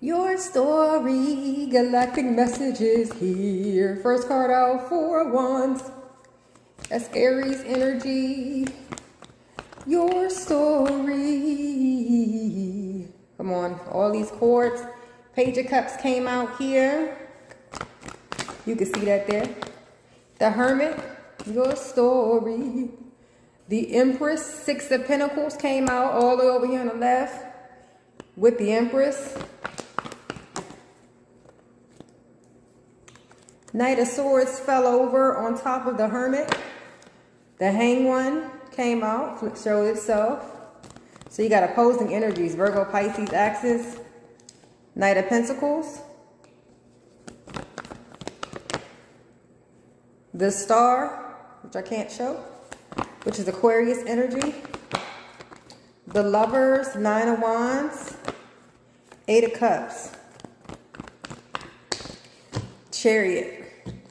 Your story, galactic messages here. First card out, Four of Wands. That's Aries energy. Your story. Come on, all these cords. Page of Cups came out here. You can see that there. The Hermit, your story. The Empress, Six of Pentacles came out all the way over here on the left with the Empress. Knight of Swords fell over on top of the Hermit. The Hanged One came out, showed itself. So you got opposing energies, Virgo, Pisces, axis. Knight of Pentacles. The Star, which I can't show, which is Aquarius energy. The Lovers, Nine of Wands. Eight of Cups. Chariot.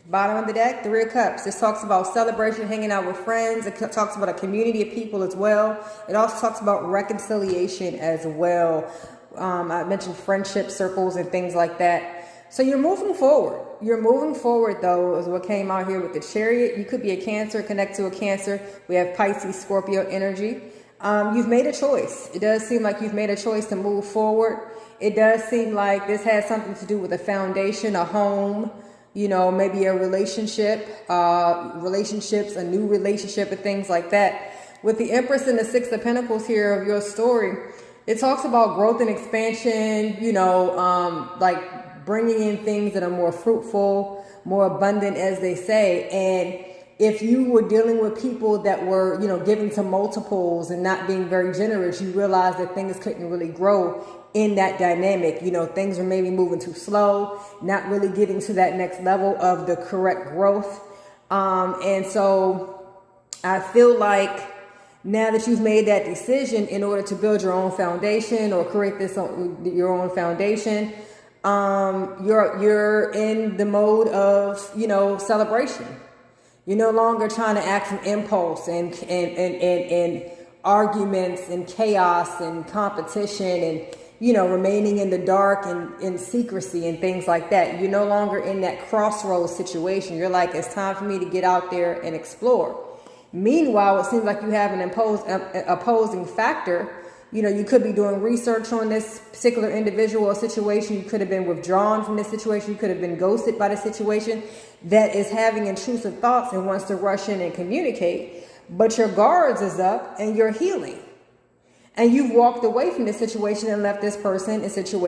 Bottom of the deck, Three of Cups. This talks about celebration, hanging out with friends. It talks about a community of people as well. It also talks about reconciliation as well. I mentioned friendship circles and things like that. So you're moving forward. You're moving forward, though, is what came out here with the Chariot. You could be a Cancer, connect to a Cancer. We have Pisces, Scorpio energy. You've made a choice. It does seem like you've made a choice to move forward. It does seem like this has something to do with a foundation, a home, you know, maybe a relationship, relationships, a new relationship and things like that. With the Empress and the Six of Pentacles here of your story, it talks about growth and expansion, you know, like bringing in things that are more fruitful, more abundant, as they say. And if you were dealing with people that were, you know, giving to multiples and not being very generous, you realize that things couldn't really grow in that dynamic. You know, things are maybe moving too slow, not really getting to that next level of the correct growth. And so I feel like now that you've made that decision in order to build your own foundation or create this your own foundation, you're in the mode of, you know, celebration. You're no longer trying to act from impulse and arguments and chaos and competition and, you know, remaining in the dark and in secrecy and things like that. You're no longer in that crossroads situation. You're like, it's time for me to get out there and explore. Meanwhile, it seems like you have an opposing factor. You know, you could be doing research on this particular individual or situation. You could have been withdrawn from this situation. You could have been ghosted by the situation that is having intrusive thoughts and wants to rush in and communicate. But your guards is up and you're healing. And you've walked away from this situation and left this person in situation